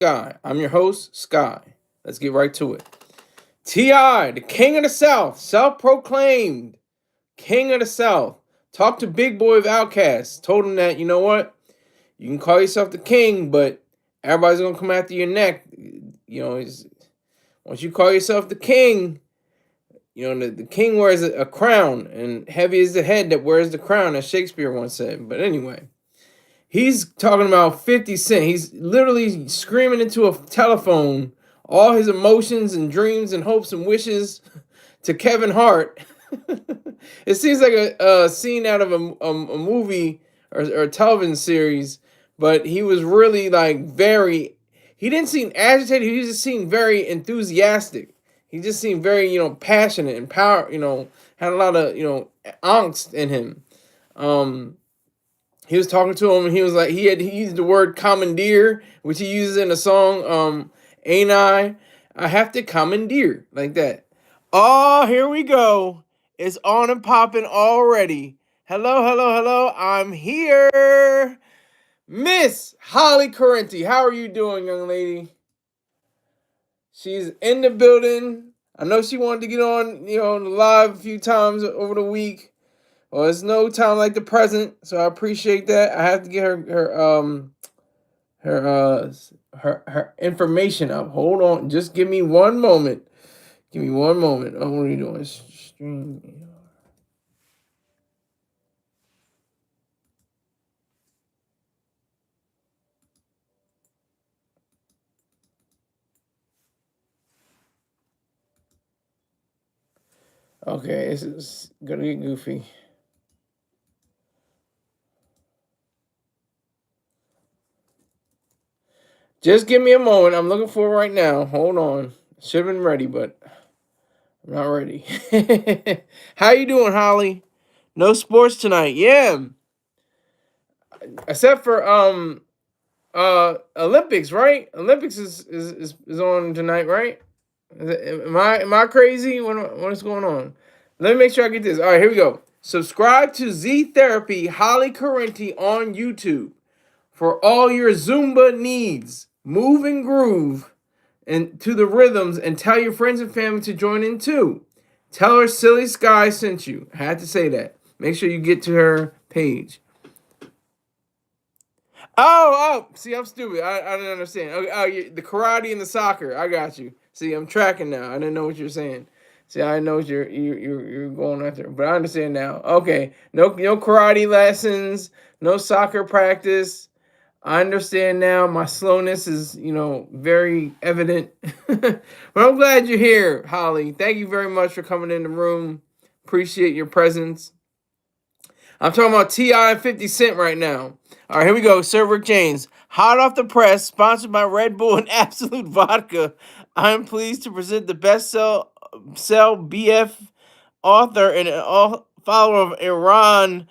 Sky. I'm your host, Sky. Let's get right to it. T.I., the king of the South, self-proclaimed king of the South, talked to Big Boy of Outkast. Told him that, you know what? You can call yourself the king, but everybody's going to come after your neck. Once you call yourself the king, the king wears a crown, and heavy is the head that wears the crown, as Shakespeare once said. But anyway, he's talking about 50 Cent. He's literally screaming into a telephone all his emotions and dreams and hopes and wishes to Kevin Hart. It seems like a scene out of a movie or a television series, but he was really he didn't seem agitated. He just seemed very enthusiastic. He just seemed very, passionate and had a lot of, angst in him. He was talking to him and he was like, he used the word commandeer, which he uses in the song, Ain't I have to commandeer, like that. Oh, here we go. It's on and popping already. Hello, hello, hello. I'm here. Miss Holly Correnti. How are you doing, young lady? She's in the building. I know she wanted to get on, live a few times over the week. Well, it's no time like the present, so I appreciate that. I have to get her information up. Hold on, just give me one moment. Give me one moment. Oh, what are you doing? Stream. Okay, this is gonna get goofy. Just give me a moment. I'm looking for it right now. Hold on. Should have been ready, but I'm not ready. How you doing, Holly? No sports tonight. Yeah, except for Olympics, right? Olympics is on tonight, right? Am I crazy? What's going on? Let me make sure I get this. All right, here we go. Subscribe to Z Therapy Holly Correnti on YouTube for all your Zumba needs. Move and groove and to the rhythms, and tell your friends and family to join in too. Tell her Silly Sky sent you. I had to say that. Make sure you get to her page. Oh, see, I'm stupid. I didn't understand. Okay, the karate and the soccer. I got you. See, I'm tracking now. I didn't know what you're saying. See, I know what you're going after, but I understand now. Okay, no karate lessons, no soccer practice. I understand now. My slowness is, very evident. But I'm glad you're here, Holly. Thank you very much for coming in the room. Appreciate your presence. I'm talking about T.I. and 50 Cent right now. All right, here we go. Sir Rick James. Hot off the press, sponsored by Red Bull and Absolute Vodka. I'm pleased to present the sell BF author and follower of Iran,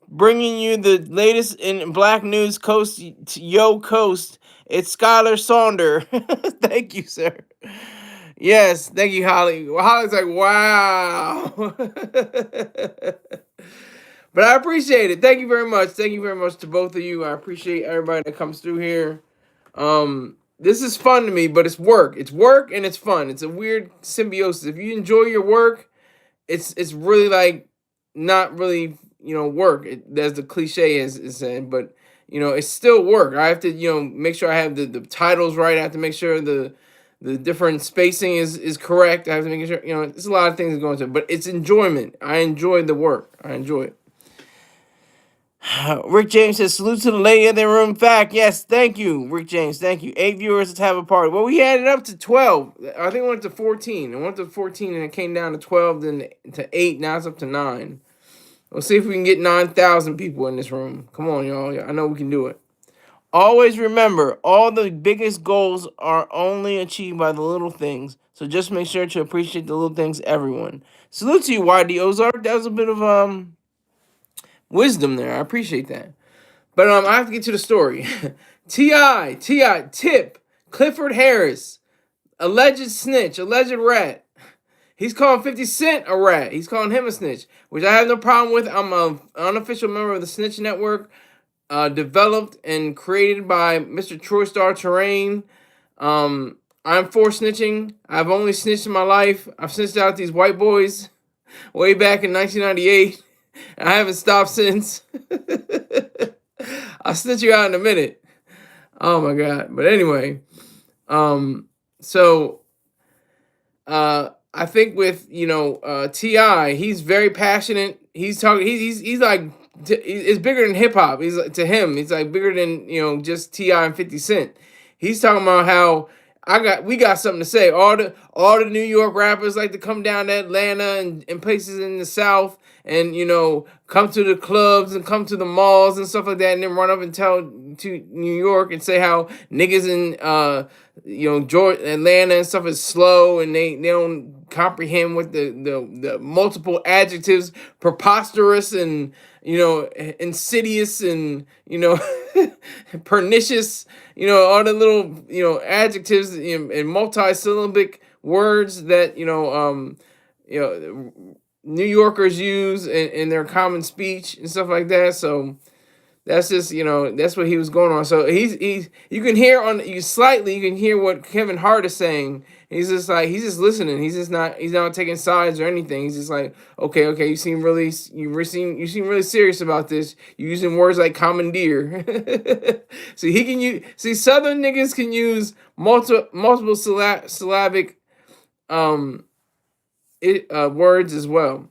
bringing you the latest in Black news coast to Yo Coast. It's Skylar Saunder. Thank you, sir. Yes, thank you, Holly. Well, Holly's like, wow. But I appreciate it. Thank you very much. Thank you very much to both of you. I appreciate everybody that comes through here. This is fun to me, but it's work. It's work and it's fun. It's a weird symbiosis. If you enjoy your work, it's really like not really work. As the cliche is saying, but it's still work. I have to make sure I have the titles right. I have to make sure the different spacing is correct. I have to make sure there's a lot of things going to it, but it's enjoyment. I enjoy the work. I enjoy it. Rick James says, salute to the lady in the room. Fact, yes, thank you, Rick James, thank you. 8 viewers, let's have a party. Well, we had it up to 12. I think it went to 14. It went to 14 and it came down to 12, then to 8. Now it's up to 9. We'll see if we can get 9,000 people in this room. Come on, y'all. I know we can do it. Always remember, all the biggest goals are only achieved by the little things. So just make sure to appreciate the little things, everyone. Salute to you, YD Ozark. That was a bit of wisdom there. I appreciate that. But I have to get to the story. T.I., Tip, Clifford Harris, alleged snitch, alleged rat. He's calling 50 Cent a rat. He's calling him a snitch, which I have no problem with. I'm an unofficial member of the Snitch Network, developed and created by Mr. Troy Star Terrain. I'm for snitching. I've only snitched in my life. I've snitched out these white boys way back in 1998. And I haven't stopped since. I'll snitch you out in a minute. Oh my god. But anyway, so I think with Ti, he's very passionate. He's talking. He's like it's bigger than hip hop. He's like, to him, it's like bigger than just Ti and 50 Cent. He's talking about how we got something to say. All the New York rappers like to come down to Atlanta and places in the South and come to the clubs and come to the malls and stuff like that, and then run up and tell to New York and say how niggas in Georgia, Atlanta and stuff is slow and they don't comprehend what the multiple adjectives preposterous and insidious and pernicious, all the little adjectives and multi-syllabic words that New Yorkers use in their common speech and stuff like that. So that's just that's what he was going on. So he's you can hear you can hear what Kevin Hart is saying. He's just listening. He's not taking sides or anything. He's just like, okay, you seem really serious about this. You're using words like commandeer. See, Southern niggas can use multiple syllabic words as well.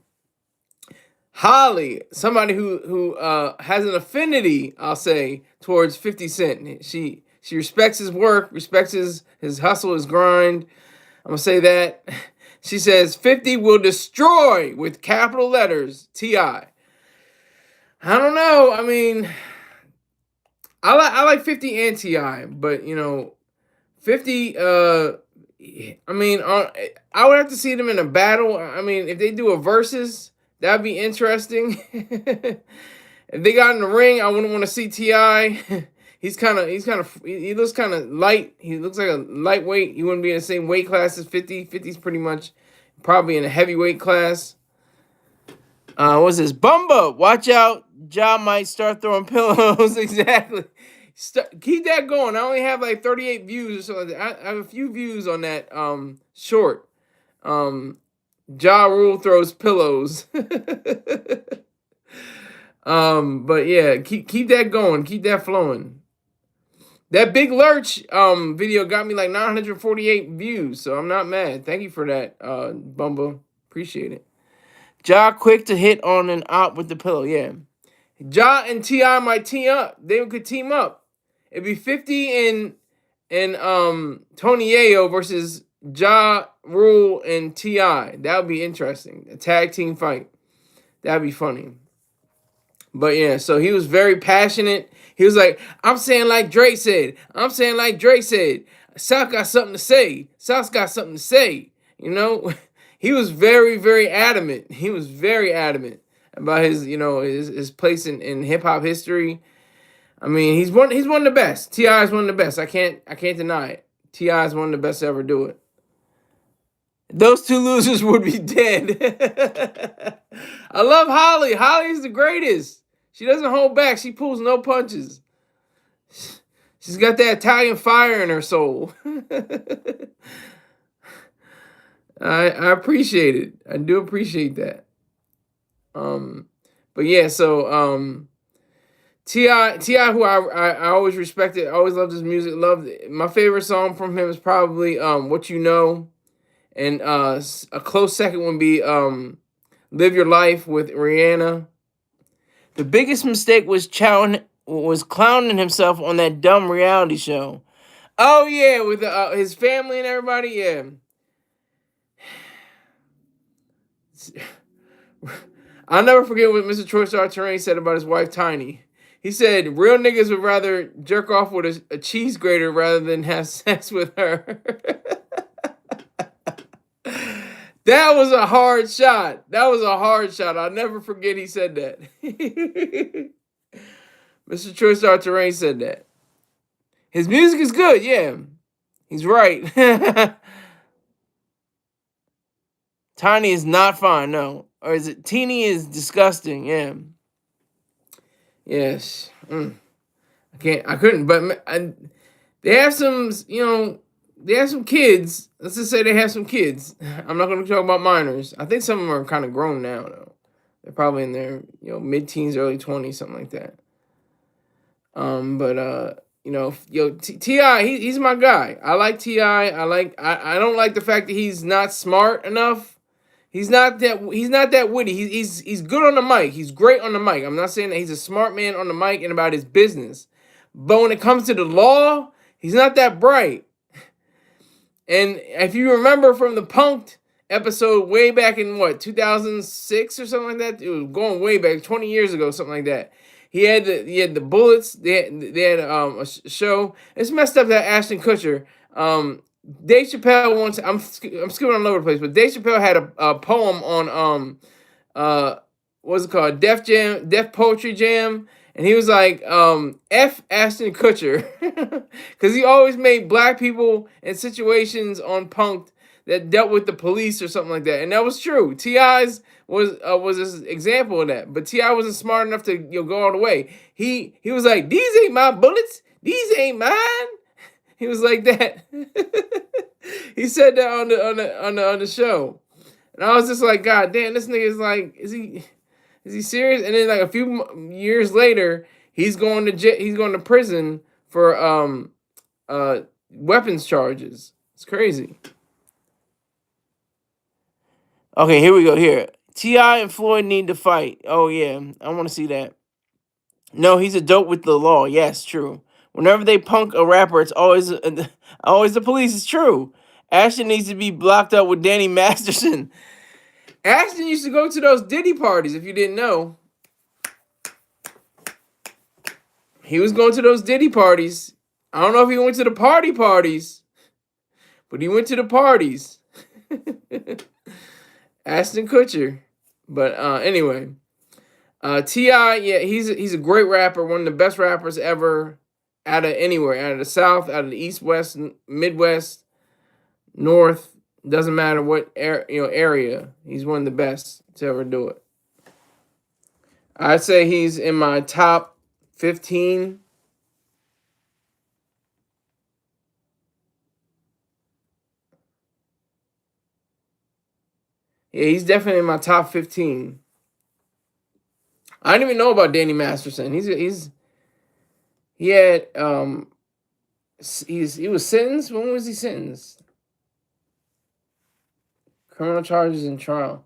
Holly, somebody who has an affinity, I'll say, towards 50 Cent. She respects his work, respects his hustle, his grind. I'm gonna say that. She says 50 will destroy with capital letters T.I. I don't know. I mean, I like 50 and T.I., but 50. I mean, I would have to see them in a battle. I mean, if they do a versus, that'd be interesting. If they got in the ring, I wouldn't want to see T.I. He looks kind of light. He looks like a lightweight. He wouldn't be in the same weight class as 50. 50's pretty much probably in a heavyweight class. What's this? Bumba, watch out. Ja might start throwing pillows. Exactly. Keep that going. I only have like 38 views or something. I have a few views on that short. Ja Rule throws pillows. But yeah, keep that going. Keep that flowing. That Big Lurch video got me like 948 views, so I'm not mad. Thank you for that, Bumba. Appreciate it. Ja quick to hit on an op with the pillow. Yeah. Ja and T.I. might team up. They could team up. It'd be 50 and Tony Yayo versus Ja Rule and T.I. That would be interesting. A tag team fight. That'd be funny. But yeah, so he was very passionate. He was like, I'm saying like Drake said. I'm saying like Drake said. South got something to say. South's got something to say. He was very, very adamant. He was very adamant about his place in hip hop history. I mean, he's one of the best. T.I. is one of the best. I can't deny it. T.I. is one of the best to ever do it. Those two losers would be dead. I love Holly. Holly's the greatest. She doesn't hold back. She pulls no punches. She's got that Italian fire in her soul. I appreciate it. I do appreciate that. But yeah, so T.I., who I always respected, I always loved his music. My favorite song from him is probably What You Know. And a close second would be Live Your Life with Rihanna. The biggest mistake was clowning himself on that dumb reality show. Oh, yeah, with his family and everybody, yeah. I'll never forget what Mr. Troy Star Terrain said about his wife, Tiny. He said, real niggas would rather jerk off with a cheese grater rather than have sex with her. That was a hard shot. I'll never forget he said that. Mr. Troy Star Terrain said that. His music is good, yeah. He's right. Tiny is not fine, no. Or is it Teeny is disgusting, yeah. Yes. I couldn't, but they have some, they have some kids. Let's just say they have some kids. I'm not going to talk about minors. I think some of them are kind of grown now, though. They're probably in their mid-teens, early 20s, something like that. But Ti, he's my guy. I like Ti. I don't like the fact that he's not smart enough. He's not that witty. He's good on the mic. He's great on the mic. I'm not saying that he's a smart man on the mic and about his business. But when it comes to the law, he's not that bright. And if you remember from the Punk'd episode way back in 2006 or something like that, it was going way back, 20 years ago, something like that. He had the bullets. They had a show. It's messed up that Ashton Kutcher. Dave Chappelle once. I'm skipping all over the place, but Dave Chappelle had a poem on what's it called, Def Poetry Jam, and he was like F Ashton Kutcher, because he always made black people in situations on Punk'd that dealt with the police or something like that, and that was true. T.I.'s was an example of that, but T.I. wasn't smart enough to go all the way. He was like, these ain't my bullets, these ain't mine. He was like that. He said that on the show, and I was just like, God damn, this nigga is like, is he serious? And then like a few years later, he's going to prison for weapons charges. It's crazy. Okay, here we go. Here, T.I. and Floyd need to fight. Oh yeah, I want to see that. No, he's a dope with the law. Yes, true. Whenever they punk a rapper, it's always the police. It's true. Ashton needs to be blocked up with Danny Masterson. Ashton used to go to those Diddy parties, if you didn't know. He was going to those Diddy parties. I don't know if he went to the parties, but he went to the parties. Ashton Kutcher. But anyway, T.I., yeah, he's a great rapper, one of the best rappers ever, out of anywhere, out of the South, out of the East, West, Midwest, North, doesn't matter what area. He's one of the best to ever do it. I'd say he's in my top 15. Yeah, he's definitely in my top 15. I didn't even know about Danny Masterson. He was sentenced. When was he sentenced? Criminal charges in trial.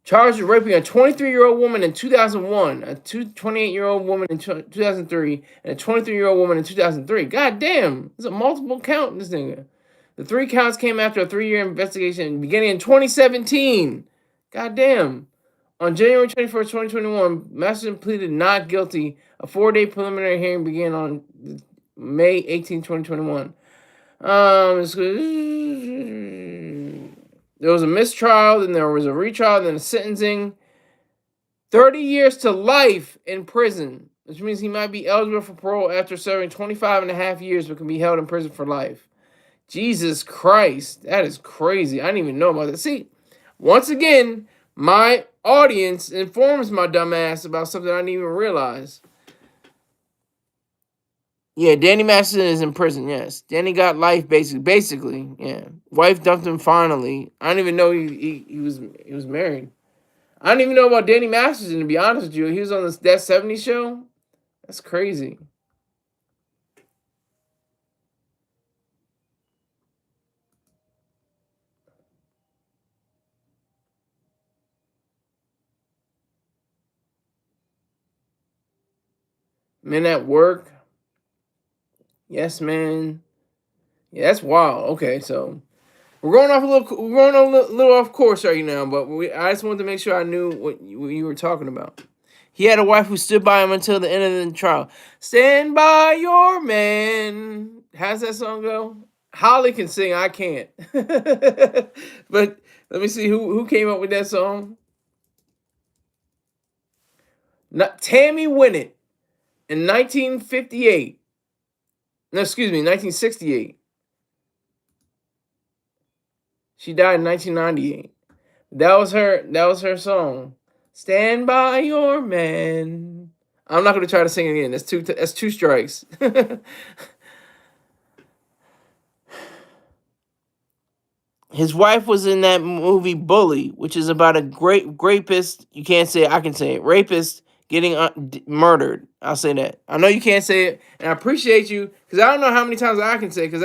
Charged with raping a 23-year-old woman in 2001, a 28-year-old woman in 2003, and a 23-year-old woman in 2003. God damn, there's a multiple count in this nigga. The 3 counts came after a 3-year investigation beginning in 2017. God damn. On January 21st, 2021, Masterson pleaded not guilty. A 4-day preliminary hearing began on May 18, 2021. There was a mistrial, then there was a retrial, then a sentencing. 30 years to life in prison, which means he might be eligible for parole after serving 25 and a half years, but can be held in prison for life. Jesus Christ, that is crazy. I didn't even know about that. See, once again, my audience informs my dumb ass about something I didn't even realize. Yeah, Danny Masterson is in prison, yes. Danny got life, basically, yeah. Wife dumped him finally. I didn't even know he was married. I didn't even know about Danny Masterson, to be honest with you. He was on that 70s show. That's crazy. Men at Work. Yes, man. Yeah, that's wild. Okay, so we're going a little off course right now, but I just wanted to make sure I knew what you were talking about. He had a wife who stood by him until the end of the trial. Stand by your man. How's that song go? Holly can sing, I can't. But let me see who came up with that song. Tammy Wynette in 1958. No, excuse me, 1968. She died in 1998. That was her song. Stand by your man. I'm not gonna try to sing it again. That's two strikes. His wife was in that movie Bully, which is about a great rapist. You can't say it. I can say it. Rapist getting murdered. I'll say that. I know you can't say it, and I appreciate you because I don't know how many times I can say it, because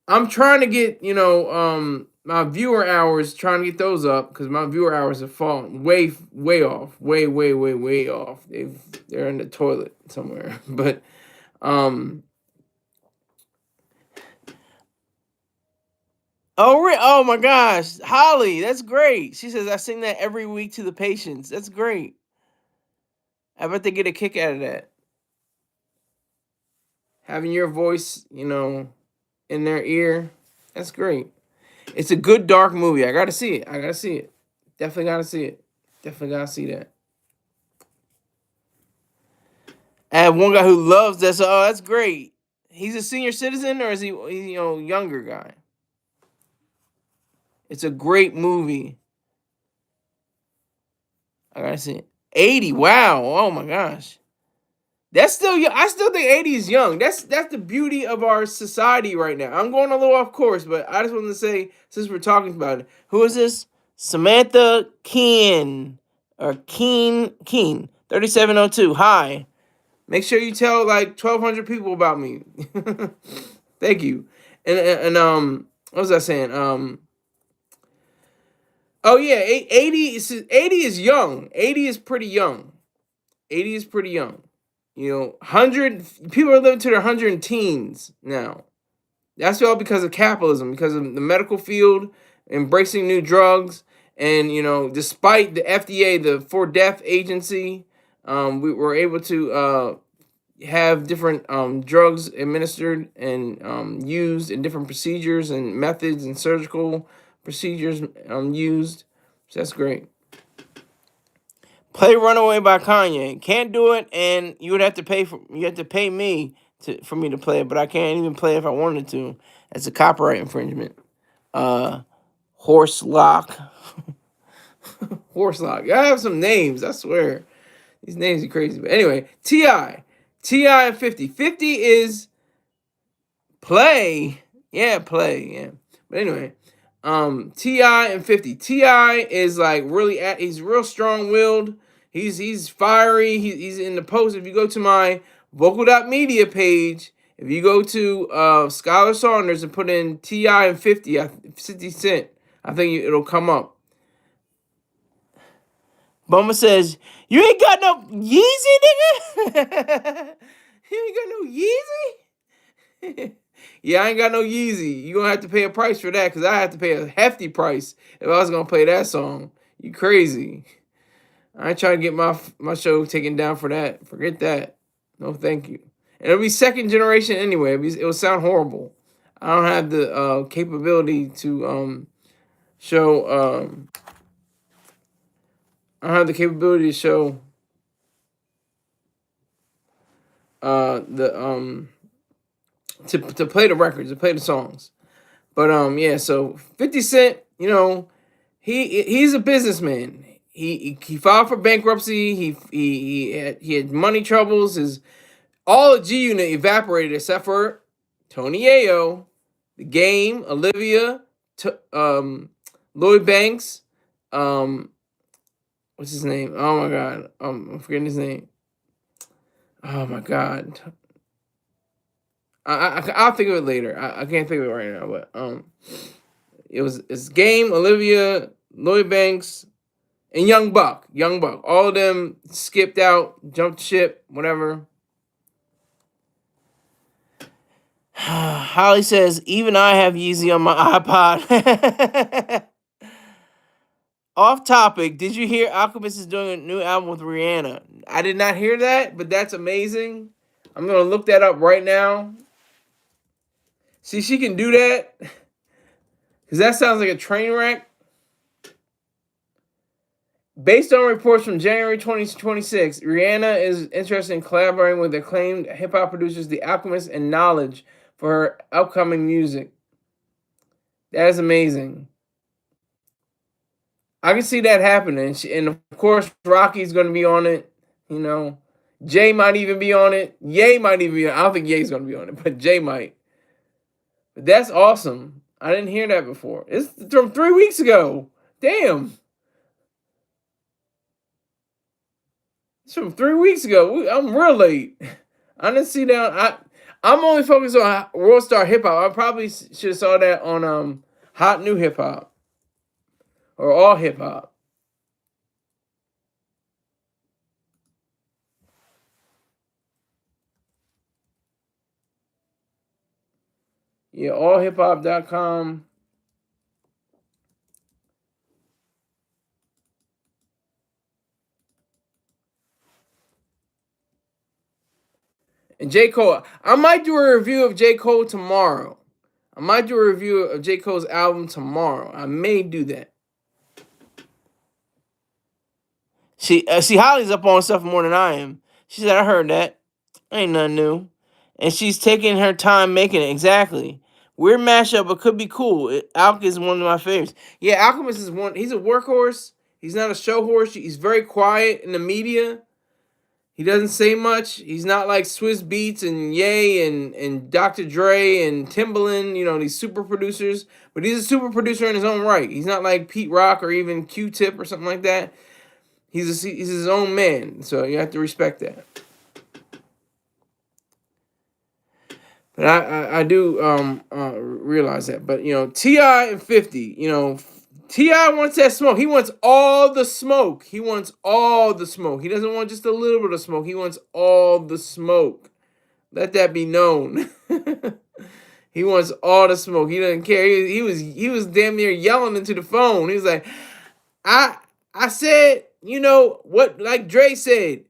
I'm trying to get my viewer hours, trying to get those up, because my viewer hours have fallen way off, way off. They're in the toilet somewhere, but oh my gosh, Holly, that's great. She says I sing that every week to the patients. That's great. I bet they get a kick out of that. Having your voice, in their ear, that's great. It's a good dark movie. I gotta see it. Definitely gotta see it. Definitely gotta see that. I have one guy who loves that. So, that's great. He's a senior citizen, or is he, younger guy? It's a great movie. I gotta see it. 80. Wow. Oh my gosh. That's still young. I still think 80 is young. That's the beauty of our society right now. I'm going a little off course, but I just wanted to say, since we're talking about it, who is this? Samantha Keen, or Keen 3702. Hi. Make sure you tell like 1,200 people about me. Thank you. And what was I saying? Oh yeah, 80 is young. 80 is pretty young. 80 is pretty young. 100 people are living to their 100 teens now. That's all because of capitalism, because of the medical field embracing new drugs, and despite the FDA, the For Deaf Agency, we were able to have different drugs administered and used in different procedures and methods and surgical procedures used. So that's great. Play "Runaway" by Kanye. Can't do it, and you have to pay me for me to play it, but I can't even play it if I wanted to. That's a copyright infringement. Horse Lock. Horse Lock. I have some names, I swear. These names are crazy. But anyway, T.I. and 50. 50 is play. Yeah, play. Yeah. But anyway, T.I. and 50. T.I. is like he's real strong-willed. He's fiery. He's in the post. If you go to my vocal.media page, if you go to Skylar Saunders and put in T.I. and 50 Cent, I think it'll come up. Bummer says, you ain't got no Yeezy, nigga? You ain't got no Yeezy? Yeah, I ain't got no Yeezy. You gonna have to pay a price for that, because I have to pay a hefty price if I was gonna play that song. You crazy. I ain't trying to get my show taken down for that. Forget that. No, thank you. And it'll be second generation anyway. It will sound horrible. I don't have the capability to show. I don't have the capability to show the to play the records, to play the songs. But yeah. So 50 Cent, he's a businessman. He filed for bankruptcy. He had money troubles. All of G Unit evaporated except for Tony Yayo, The Game, Olivia, Lloyd Banks, what's his name? Oh my god, I'm forgetting his name. Oh my god, I'll think of it later. I can't think of it right now, but it's Game, Olivia, Lloyd Banks, and Young Buck. All of them skipped out, jumped ship, whatever. Holly says, even I have Yeezy on my iPod. Off topic, did you hear Alchemist is doing a new album with Rihanna? I did not hear that, but that's amazing. I'm going to look that up right now. See, she can do that. Because that sounds like a train wreck. Based on reports from January 2026, Rihanna is interested in collaborating with acclaimed hip-hop producers The Alchemist and Knowledge for her upcoming music. That is amazing. I can see that happening. And of course, Rocky's going to be on it. Jay might even be on it. Ye might even be on it. I don't think Ye's going to be on it, but Jay might. But that's awesome. I didn't hear that before. It's from 3 weeks ago. Damn. It's from 3 weeks ago. I'm real late. I didn't see that. I'm only focused on World Star Hip Hop. I probably should have saw that on Hot New Hip Hop or All Hip Hop. Yeah, allhiphop.com. And J. Cole. I might do a review of J. Cole tomorrow. I might do a review of J. Cole's album tomorrow. I may do that. See, Holly's up on stuff more than I am. She said, I heard that. Ain't nothing new. And she's taking her time making it. Exactly. Weird mashup, but could be cool. Alk is one of my favorites. Yeah, Alchemist is one. He's a workhorse. He's not a show horse. He's very quiet in the media. He doesn't say much. He's not like Swiss Beats and Ye and Dr. Dre and Timbaland, these super producers. But he's a super producer in his own right. He's not like Pete Rock or even Q-Tip or something like that. He's his own man, so you have to respect that. But I do realize that. But T.I. and 50, T.I. wants that smoke. He wants all the smoke. He wants all the smoke. He doesn't want just a little bit of smoke. He wants all the smoke. Let that be known. He wants all the smoke. He doesn't care. He was damn near yelling into the phone. He was like, I said, what, like Dre said,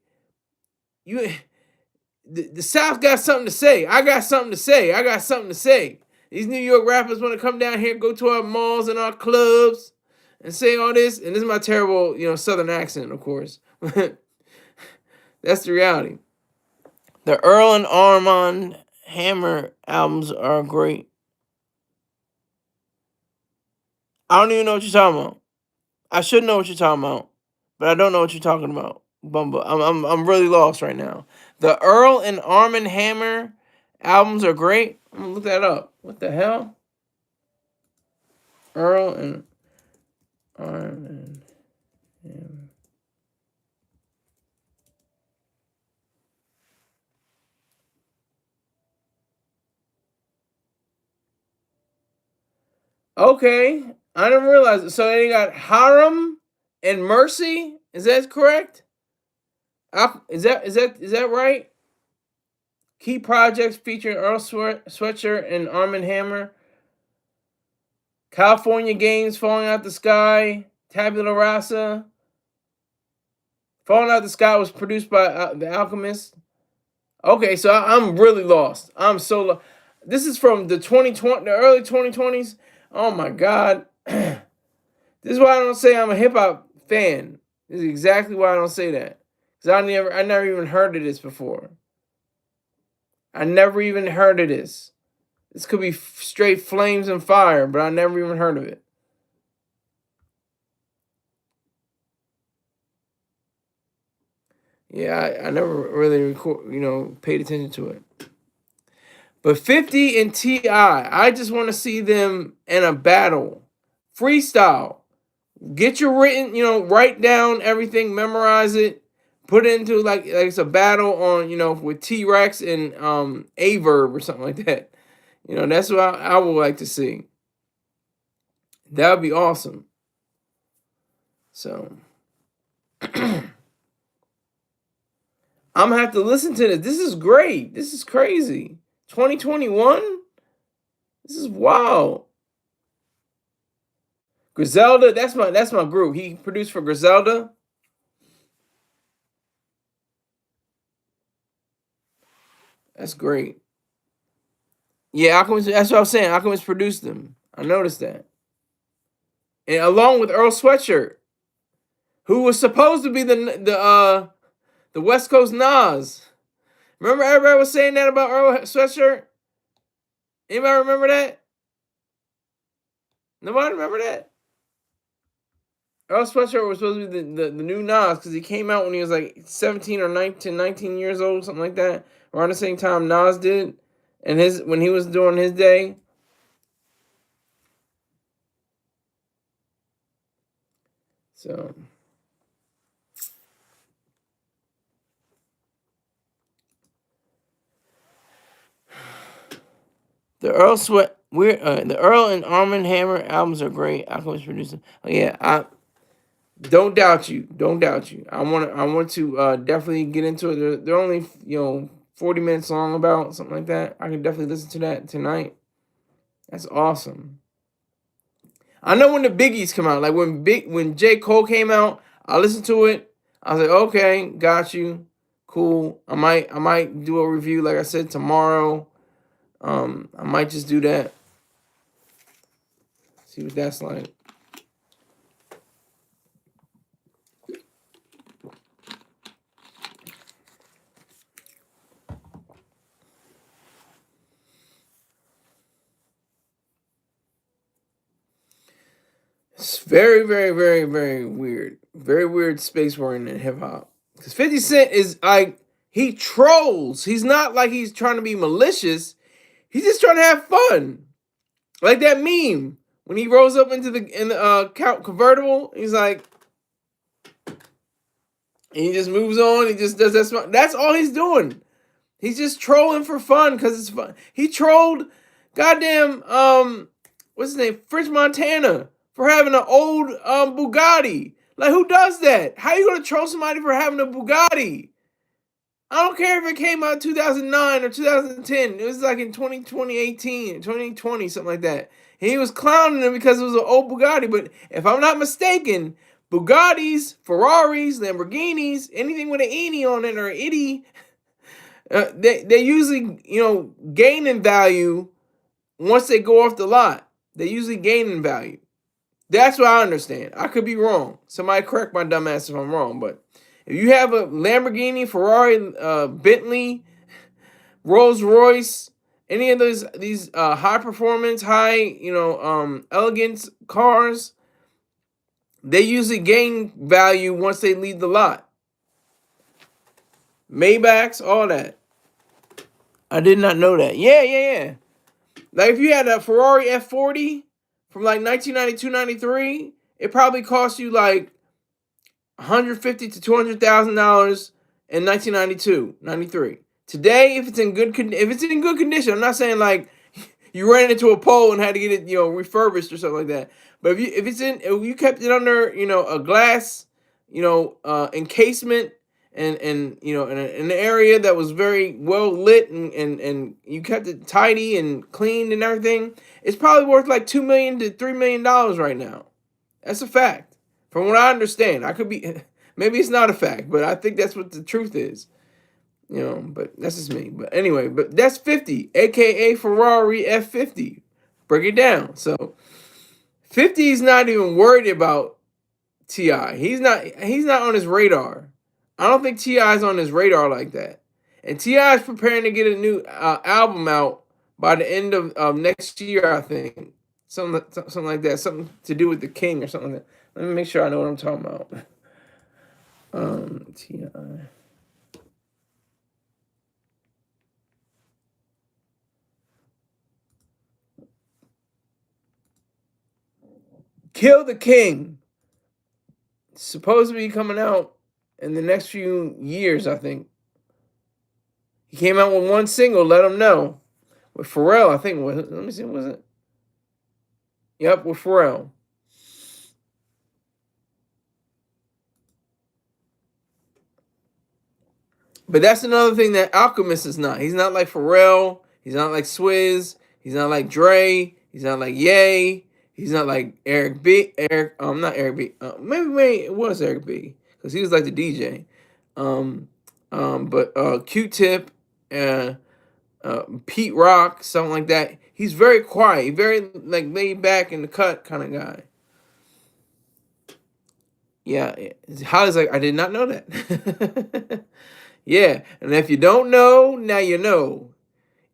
the South got something to say. I got something to say. I got something to say. These New York rappers want to come down here, go to our malls and our clubs and say all this. And this is my terrible, Southern accent, of course. That's the reality. The Earl and Armand Hammer albums are great. I don't even know what you're talking about. I should know what you're talking about, but I don't know what you're talking about. Bumble. I'm really lost right now. The Earl and Armand Hammer albums are great. I'm gonna look that up. What the hell? Earl and Armand Hammer. Okay, I didn't realize it. So they got Haram and Mercy. Is that correct? Is that right? Key projects featuring Earl Sweatshirt and Armand Hammer. California Games, Falling Out the Sky, Tabula Rasa. Falling Out the Sky was produced by The Alchemist. Okay, so I'm really lost. I'm so lost. This is from the early 2020s. Oh my God. This is why I don't say I'm a hip hop fan. This is exactly why I don't say that. Because I never even heard of this before. I never even heard of this. This could be straight flames and fire, but I never even heard of it. Yeah, I never really paid attention to it. But 50 and T.I., I just want to see them in a battle. Freestyle. Get your written, write down everything, memorize it, put it into like it's a battle on, with T-Rex and Averb or something like that. That's what I would like to see. That would be awesome. So I'm gonna have to listen to this. This is great. This is crazy. 2021? This is wild. Griselda, that's my group. He produced for Griselda. That's great. Yeah, Alchemist, that's what I was saying. Alchemist produced them. I noticed that. And along with Earl Sweatshirt, who was supposed to be the West Coast Nas. Remember everybody was saying that about Earl Sweatshirt? Anybody remember that? Nobody remember that? Earl Sweatshirt was supposed to be the new Nas because he came out when he was like 17 or 19 years old, something like that. Around the same time Nas did. And when he was doing his day. So the Earl Sweat, the Earl and Armand Hammer albums are great. Alchemist producer. Oh, yeah, I don't doubt you. Don't doubt you. I want to definitely get into it. They're only 40 minutes long, about something like that. I can definitely listen to that tonight. That's awesome. I know when the biggies come out, like when J. Cole came out, I listened to it. I was like, okay, got you, cool. I might do a review, like I said, tomorrow. I might just do that. See what that's like. It's very, very, very, very weird. Very weird space we're in hip hop. Because 50 Cent is like, he trolls. He's not like he's trying to be malicious. He's just trying to have fun. Like that meme when he rolls up into the convertible. He's like, and he just moves on. He just does that. That's all he's doing. He's just trolling for fun because it's fun. He trolled, goddamn, what's his name, French Montana, for having an old Bugatti. Like, who does that? How you gonna troll somebody for having a Bugatti? I don't care if it came out in 2009 or 2010. It was like in 2018, 2020, something like that. He was clowning him because it was an old Bugatti. But if I'm not mistaken, Bugattis, Ferraris, Lamborghinis, anything with an Eni on it or itty, they usually gain in value once they go off the lot. They usually gain in value. That's what I understand. I could be wrong. Somebody correct my dumb ass if I'm wrong. But if you have a Lamborghini, Ferrari, Bentley, Rolls Royce, any of these high performance, high elegance cars, they usually gain value once they leave the lot. Maybachs, all that. I did not know that. Yeah. Like if you had a Ferrari F40 from like 1992, 93, it probably cost you like $150,000 to $200,000 in 1992, 93. Today, if it's in good condition, I'm not saying like you ran into a pole and had to get it refurbished or something like that. But if you kept it under a glass encasement and in an area that was very well lit and you kept it tidy and clean and everything, it's probably worth like $2 million to $3 million right now. That's a fact. From what I understand, I could be, maybe it's not a fact, but I think that's what the truth is. But that's just me. But anyway, but that's 50, aka Ferrari F50. Break it down. So 50 is not even worried about T.I. He's not on his radar. I don't think T.I. is on his radar like that. And T.I. is preparing to get a new album out by the end of next year, I think. Something like that. Something to do with the King or something like that. Let me make sure I know what I'm talking about. T.I. Kill the King. It's supposed to be coming out in the next few years, I think. He came out with one single, Let Him Know. With Pharrell, I think. Let me see, was it? Yep, with Pharrell. But that's another thing that Alchemist is not. He's not like Pharrell. He's not like Swizz. He's not like Dre. He's not like Ye. He's not like Eric B. Not Eric B. Maybe it was Eric B. Because he was like the DJ. But Q-Tip, Pete Rock, something like that. He's very quiet, very like laid back in the cut kind of guy. Yeah, Holly's like, I did not know that. Yeah, and if you don't know, now you know.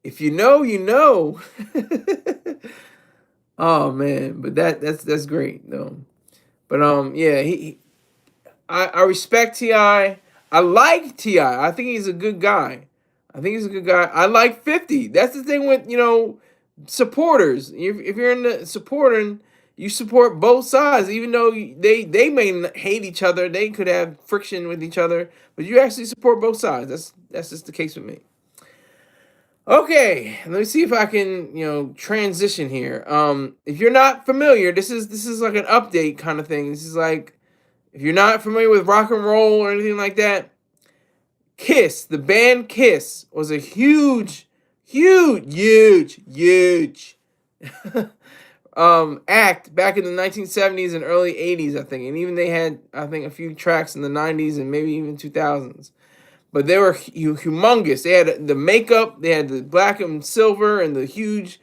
If you know, you know. Oh man, but that's great though. But yeah, I respect T.I. I like T.I. I think he's a good guy. I like 50. That's the thing with supporters. If you're in the supporting, You support both sides, even though they may hate each other. They could have friction with each other, but you actually support both sides. That's just the case with me. Okay, let me see if I can, transition here. If you're not familiar, this is like an update kind of thing. This is like, if you're not familiar with rock and roll or anything like that, Kiss, the band Kiss, was a huge act back in the 1970s and early 80s, I think. And even they had, I think, a few tracks in the 90s and maybe even 2000s. But they were humongous. They had the makeup, they had the black and silver and the huge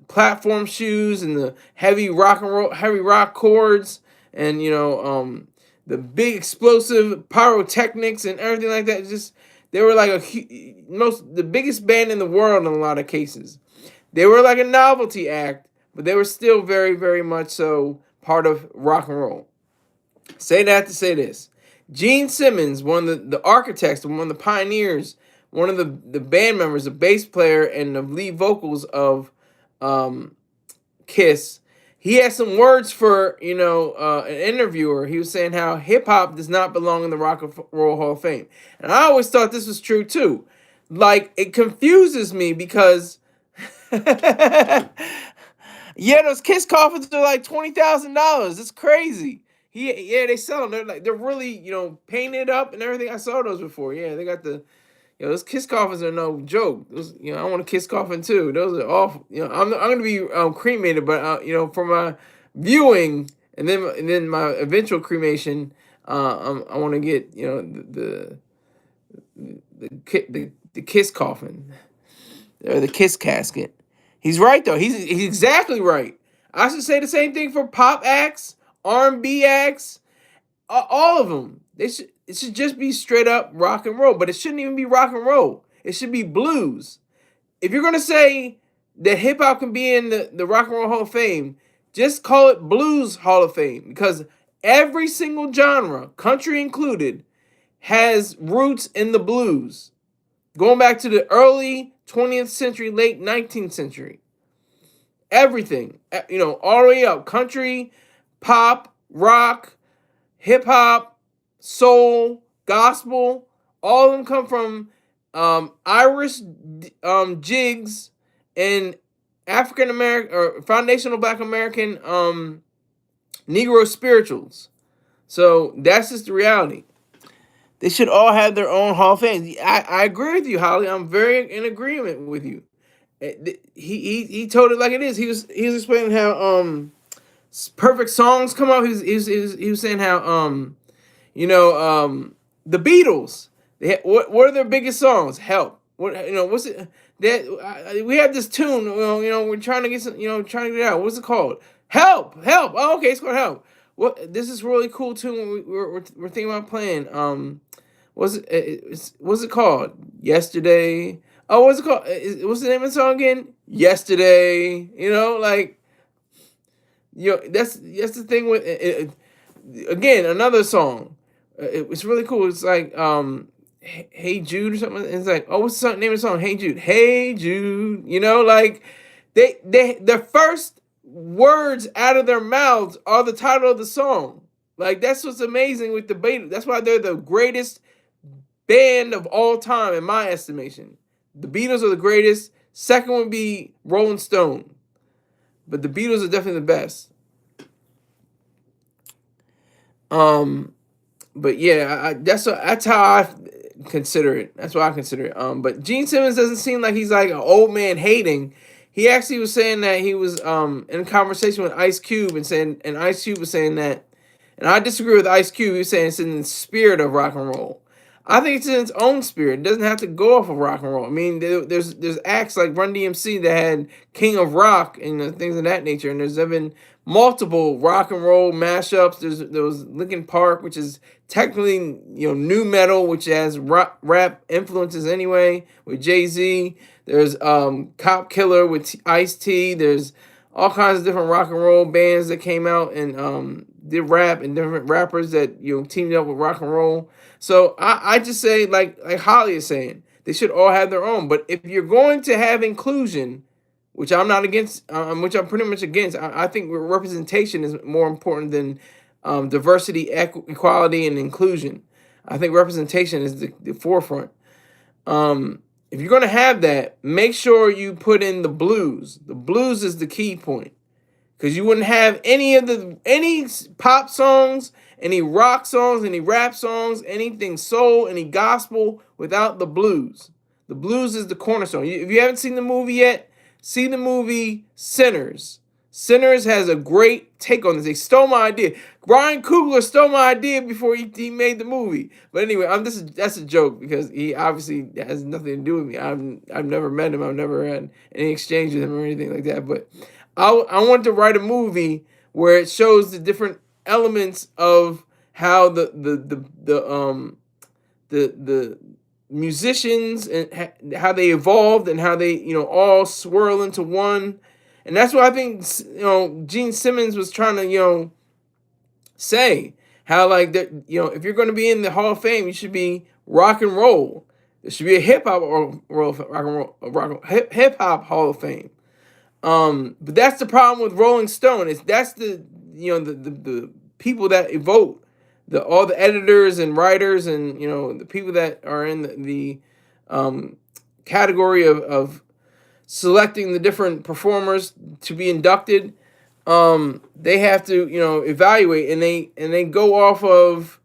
platform shoes and the heavy rock chords, and the big explosive pyrotechnics and everything like that. Just they were like the biggest band in the world in a lot of cases. They were like a novelty act, but they were still very, very much so part of rock and roll. Say that to say this. Gene Simmons, one of the architects, one of the pioneers, one of the band members, the bass player, and the lead vocals of Kiss, he had some words for an interviewer. He was saying how hip hop does not belong in the Rock and Roll Hall of Fame, and I always thought this was true too. Like, it confuses me because yeah, those Kiss coffins are like $20,000. It's crazy. Yeah, they sell them. They're really painted up and everything. I saw those before. Yeah, they got the those Kiss coffins are no joke. Those, I want a Kiss coffin too. Those are awful. I'm gonna be cremated, but for my viewing and then my eventual cremation, I want to get the Kiss coffin or the Kiss casket. He's right though. He's exactly right. I should say the same thing for pop acts, R&B acts, all of them. It should just be straight up rock and roll, but it shouldn't even be rock and roll. It should be blues. If you're gonna say that hip hop can be in the Rock and Roll Hall of Fame, just call it Blues Hall of Fame, because every single genre, country included, has roots in the blues, going back to the early 20th century, late 19th century. Everything, all the way up, country, pop, rock, hip hop, soul, gospel, all of them come from Irish jigs and African American or foundational Black American Negro spirituals. So that's just the reality. They should all have their own Hall of Fame. I agree with you, Holly. I'm very in agreement with you. He told it like it is. He was explaining how perfect songs come up. He was saying how the Beatles. What are their biggest songs? Help. What's it that we have this tune? We're trying to get some. Trying to get it out. What's it called? Help. Help. Oh, okay, it's called Help. What? This is really cool tune. We're thinking about playing. What's it called? Yesterday. Oh, what's it called? What's the name of the song again? Yesterday. That's the thing with again, another song. It's really cool. It's like Hey Jude or something. It's like, oh, what's the name of the song? Hey Jude. Hey Jude. The first words out of their mouths are the title of the song. Like, that's what's amazing with the Beatles. That's why they're the greatest band of all time, in my estimation. The Beatles are the greatest. Second would be Rolling Stone. But the Beatles are definitely the best. But yeah, that's how I consider it. That's what I consider it. But Gene Simmons doesn't seem like he's like an old man hating. He actually was saying that he was in a conversation with Ice Cube and Ice Cube was saying that, and I disagree with Ice Cube. He was saying it's in the spirit of rock and roll. I think it's in its own spirit. It doesn't have to go off of rock and roll. I mean, there's acts like Run DMC that had King of Rock and things of that nature, and there's been multiple rock and roll mashups. There was Linkin Park, which is technically nu metal, which has rap influences anyway, with Jay-Z. There's Cop Killer with Ice-T. There's all kinds of different rock and roll bands that came out and did rap, and different rappers that teamed up with rock and roll. So I just say, like Holly is saying, they should all have their own. But if you're going to have inclusion, which I'm not against, which I'm pretty much against. I think representation is more important than diversity, equality, and inclusion. I think representation is the forefront. If you're gonna have that, make sure you put in the blues. The blues is the key point, because you wouldn't have any pop songs, any rock songs, any rap songs, anything soul, any gospel without the blues. The blues is the cornerstone. If you haven't seen the movie yet, see the movie Sinners. Sinners has a great take on this. They stole my idea. Ryan Coogler stole my idea before he made the movie. But anyway, that's a joke, because he obviously has nothing to do with me. I've never met him. I've never had any exchange with him or anything like that. But I want to write a movie where it shows the different elements of how the musicians and how they evolved, and how they all swirl into one. And that's what I think Gene Simmons was trying to say, how like that if you're going to be in the Hall of Fame, you should be rock and roll. There should be a hip hop hip hop Hall of Fame. But that's the problem with Rolling Stone. That's the people that vote, all the editors and writers, and the people that are in the category of selecting the different performers to be inducted. They have to evaluate, and they go off of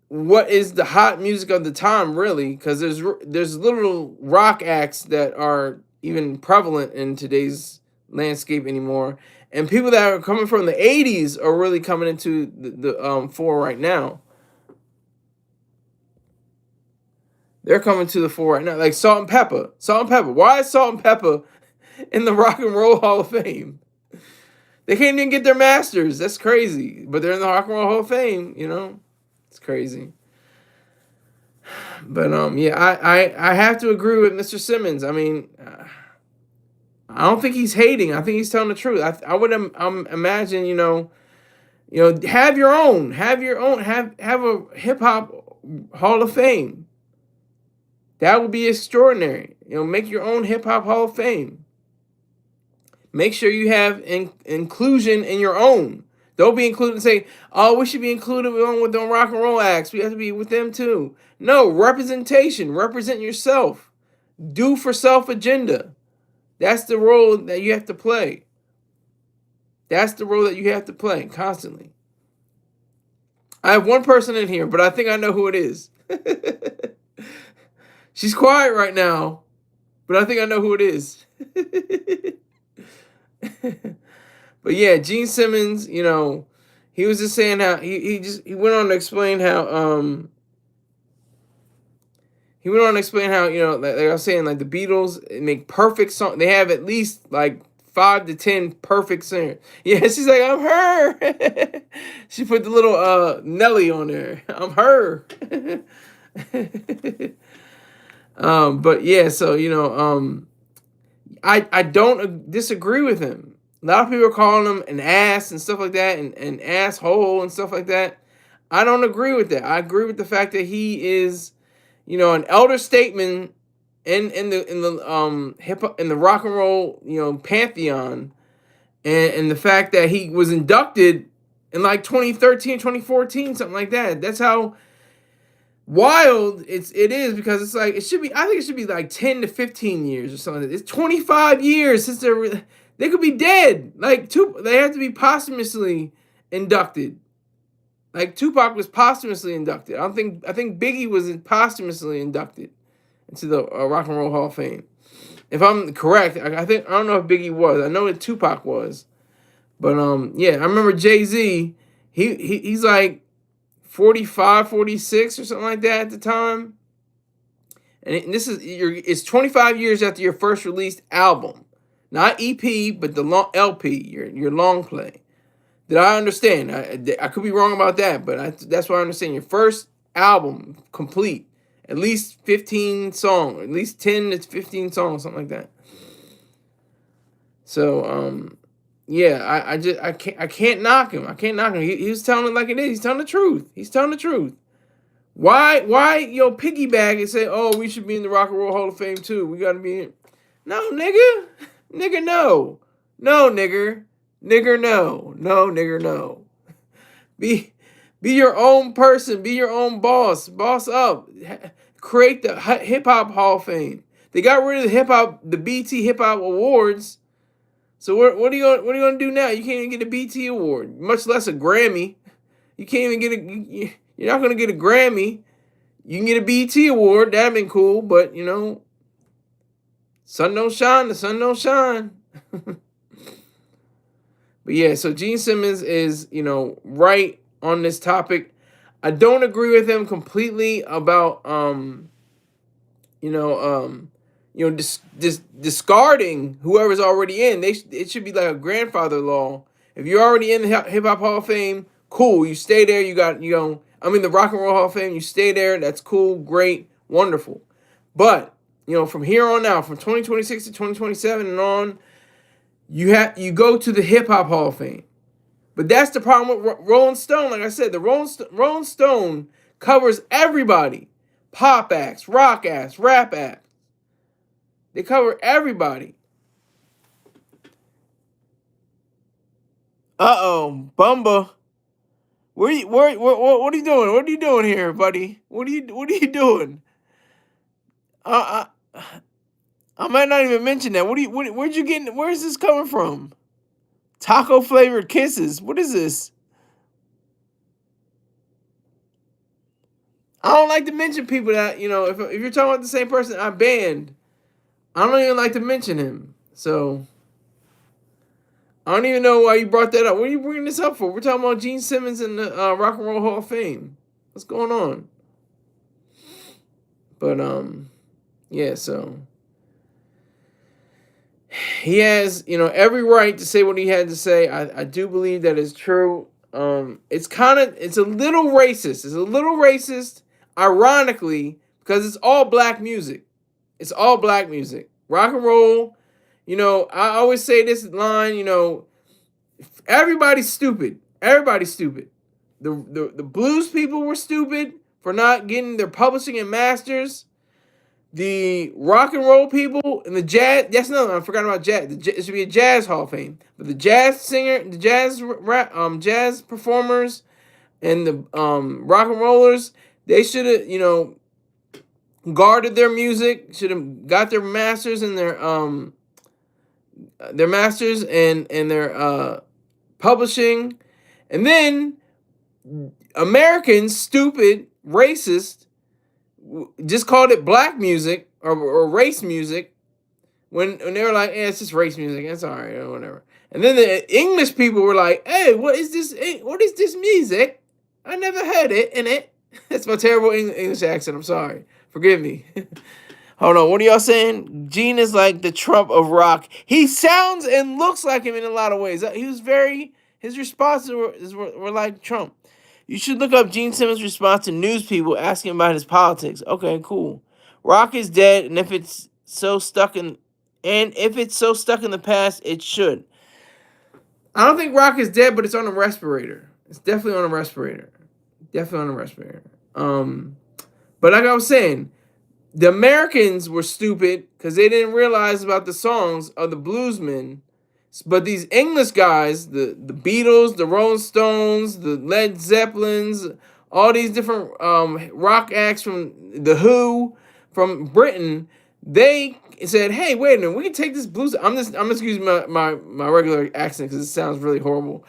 what is the hot music of the time, really, because there's little rock acts that are even prevalent in today's landscape anymore, and people that are coming from the 80s are really coming into the fore right now. They're coming to the fore right now, like Salt and Pepper. Salt and Pepper. Why is Salt and Pepper in the Rock and Roll Hall of Fame? They can't even get their masters. That's crazy. But they're in the Rock and Roll Hall of Fame. It's crazy. But yeah, I have to agree with Mr. Simmons. I mean, I don't think he's hating. I think he's telling the truth. I would imagine have your own, have a hip hop Hall of Fame. That would be extraordinary. Make your own hip hop Hall of Fame. Make sure you have inclusion in your own. Don't be included and say, oh, we should be included with the rock and roll acts. We have to be with them too. No, representation. Represent yourself. Do for self agenda. That's the role that you have to play. That's the role that you have to play constantly. I have one person in here, but I think I know who it is. She's quiet right now, but I think I know who it is. But yeah, Gene Simmons, he was just saying how he went on to explain how like I was saying, like the Beatles make perfect songs. They have at least like 5 to 10 perfect singers. Yeah, she's like, I'm her. She put the little Nelly on there. I'm her. But yeah, so I don't disagree with him. A lot of people are calling him an ass and stuff like that, and an asshole and stuff like that. I don't agree with that. I agree with the fact that he is, an elder statesman in the hip hop, in the rock and roll pantheon, and the fact that he was inducted in like 2013, 2014, something like that. That's how wild it is, because it's like I think it should be like 10 to 15 years or something. It's 25 years since they could be dead. Like they have to be posthumously inducted. Like Tupac was posthumously inducted. I think Biggie was posthumously inducted into the Rock and Roll Hall of Fame. If I'm correct, I don't know if Biggie was. I know that Tupac was. But yeah, I remember Jay-Z, he's like 45, 46 or something like that at the time. And it's 25 years after your first released album. Not EP, but the long LP, your long play. Did I understand? I could be wrong about that, but that's what I understand. Your first album complete, at least 15 songs, at least 10 to 15 songs, something like that. So yeah, I can't knock him. I can't knock him. He was telling it like it is. He's telling the truth. He's telling the truth. Why piggyback and say, oh, we should be in the Rock and Roll Hall of Fame too? We got to be in. No, nigga. Nigga, no. No, nigger. Nigger, no. No, nigger, no. Be be your own person. Be your own boss. Boss up. Create the Hip Hop Hall of Fame. They got rid of the BT Hip Hop Awards. So what are you gonna do now? You can't even get a BT award, much less a Grammy. You can't even get you're not gonna get a Grammy. You can get a BT award. That'd been cool, but sun don't shine. The sun don't shine. But yeah, so Gene Simmons is, right on this topic. I don't agree with him completely about discarding whoever's already in. It should be like a grandfather law. If you're already in the Hip Hop Hall of Fame, cool. You stay there. The Rock and Roll Hall of Fame. You stay there. That's cool, great, wonderful. But from here on out, from 2026 to 2027 and on, you go to the Hip Hop Hall of Fame. But that's the problem with Rolling Stone. Like I said, the Rolling Stone covers everybody: pop acts, rock acts, rap acts. They cover everybody. Bumba. What are you doing? What are you doing here, buddy? What are you doing? I might not even mention that. Where's this coming from? Taco flavored kisses. What is this? I don't like to mention people that, if you're talking about the same person I banned, I don't even like to mention him. So I don't even know why you brought that up. What are you bringing this up for? We're talking about Gene Simmons and the Rock and Roll Hall of Fame. What's going on? But yeah, so he has, every right to say what he had to say. I do believe that is true. It's a little racist. It's a little racist, ironically, because it's all black music. It's all black music. Rock and roll, I always say this line, everybody's stupid. Everybody's stupid. The blues people were stupid for not getting their publishing and masters. The rock and roll people and the jazz. That's another one. I forgot about jazz. It should be a jazz hall of fame. But the jazz singer, the jazz performers, and the rock and rollers, they should have guarded their music. Should have got their masters and their masters and their publishing, and then Americans, stupid, racist, just called it black music or race music when they were like, it's just race music, it's all right or whatever. And then the English people were like, hey, what is this music? I never heard it in it. That's my terrible English accent. I'm sorry. Forgive me. Hold on. What are y'all saying? Gene is like the Trump of rock. He sounds and looks like him in a lot of ways. His responses were like Trump. You should look up Gene Simmons' response to news people asking about his politics. Okay, cool. Rock is dead, and if it's so stuck in the past, it should. I don't think Rock is dead, but it's on a respirator. It's definitely on a respirator. But like I was saying, the Americans were stupid because they didn't realize about the songs of the bluesmen. But these English guys, the Beatles, the Rolling Stones, the Led Zeppelins, all these different rock acts from The Who, from Britain, they said, hey, wait a minute, we can take this blues. I'm just using my regular accent because it sounds really horrible.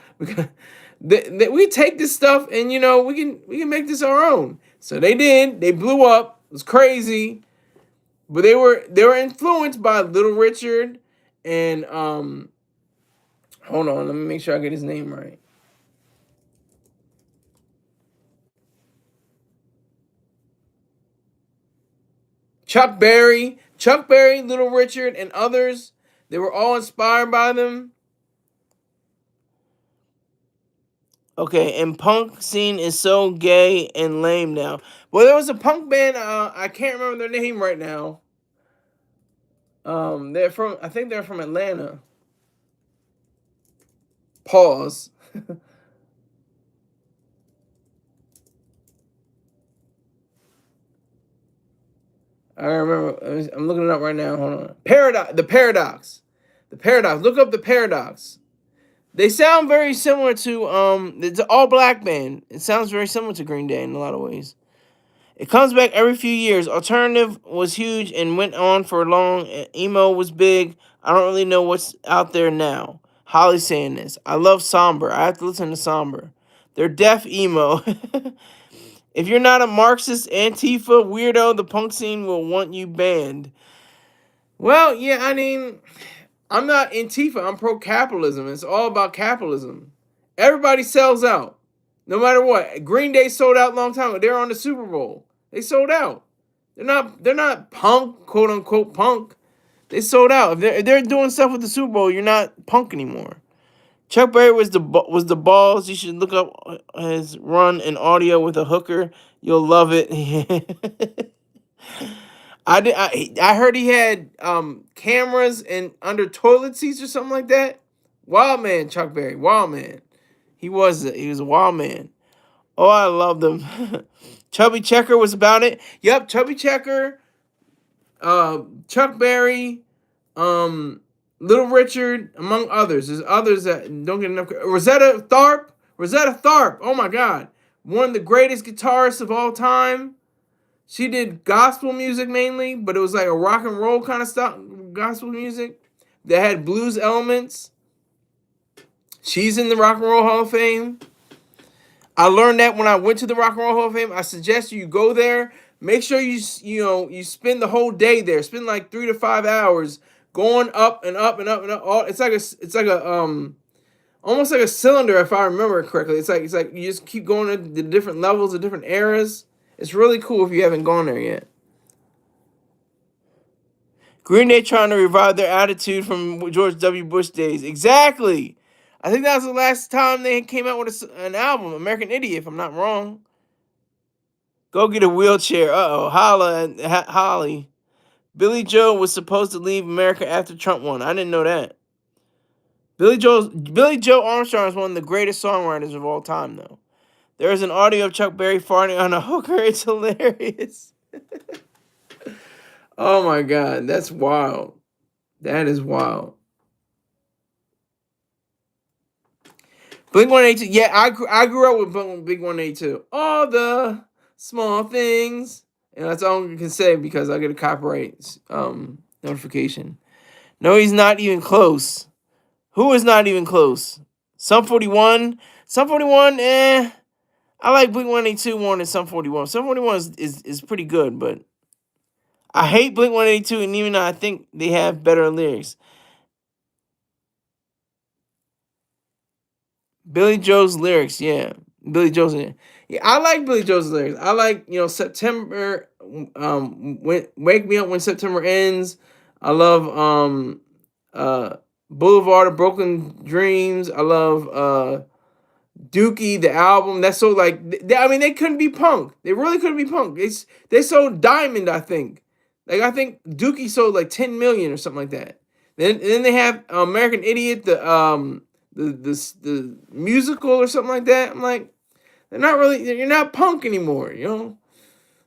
We take this stuff and we can make this our own. So they did. They blew up. It was crazy. But they were influenced by Little Richard and hold on, let me make sure I get his name right. Chuck Berry, Little Richard, and others. They were all inspired by them. Okay, and punk scene is so gay and lame now. Well, there was a punk band. I can't remember their name right now. I think they're from Atlanta. Pause. I remember. I'm looking it up right now. Hold on. Paradox. The Paradox. The Paradox. Look up the Paradox. They sound very similar to It's an all black band. It sounds very similar to Green Day in a lot of ways. It comes back every few years. Alternative was huge and went on for long. Emo was big. I don't really know what's out there now. Holly's saying this. I love Somber. I have to listen to Somber. They're deaf emo. If you're not a Marxist, Antifa weirdo, the punk scene will want you banned. Well, yeah, I mean, I'm not Antifa. I'm pro capitalism. It's all about capitalism. Everybody sells out. No matter what. Green Day sold out a long time ago. They're on the Super Bowl. They sold out. They're not punk, quote unquote punk. They sold out. If they're doing stuff with the Super Bowl, you're not punk anymore. Chuck Berry was the balls. You should look up his run in audio with a hooker. You'll love it. I heard he had cameras and under toilet seats or something like that. Wild man, Chuck Berry. Wild man. He was a wild man. Oh, I loved him. Chubby Checker was about it. Yep, Chubby Checker, Chuck Berry, Little Richard, among others. There's others that don't get enough. Rosetta Tharpe. Rosetta Tharpe. Oh my God, one of the greatest guitarists of all time. She did gospel music mainly, but it was like a rock and roll kind of stuff, gospel music that had blues elements. She's in the Rock and Roll Hall of Fame. I learned that when I went to the Rock and Roll Hall of Fame. I suggest you go there. Make sure you spend the whole day there. Spend like 3 to 5 hours going up and up and up and up. It's like a almost like a cylinder if I remember it correctly. It's like you just keep going to the different levels, the different eras. It's really cool if you haven't gone there yet. Green Day trying to revive their attitude from George W. Bush days. Exactly. I think that was the last time they came out with an album, American Idiot, if I'm not wrong. Go get a wheelchair. Uh-oh. Holly. Billy Joe was supposed to leave America after Trump won. I didn't know that. Billy Joe Armstrong is one of the greatest songwriters of all time, though. There is an audio of Chuck Berry farting on a hooker. It's hilarious. Oh my God, that's wild. That is wild. Blink 182. Yeah, I grew up with Blink 182. All the small things, and that's all I can say because I get a copyright notification. No, he's not even close. Who is not even close? Sum 41. Sum 41. I like Blink 182 more than Sum 41. Sum 41 is pretty good, but I hate Blink 182, and even though I think they have better lyrics. Billy Joe's lyrics, yeah. Billy Joe's in it. Yeah, I like Billy Joe's lyrics. I like, September, Wake Me Up When September Ends. I love Boulevard of Broken Dreams. I love Dookie, the album. That's so like they couldn't be punk. They really couldn't be punk. They sold Diamond, I think. Like I think Dookie sold like 10 million or something like that. Then they have American Idiot, the musical or something like that. I'm like, you're not punk anymore. You're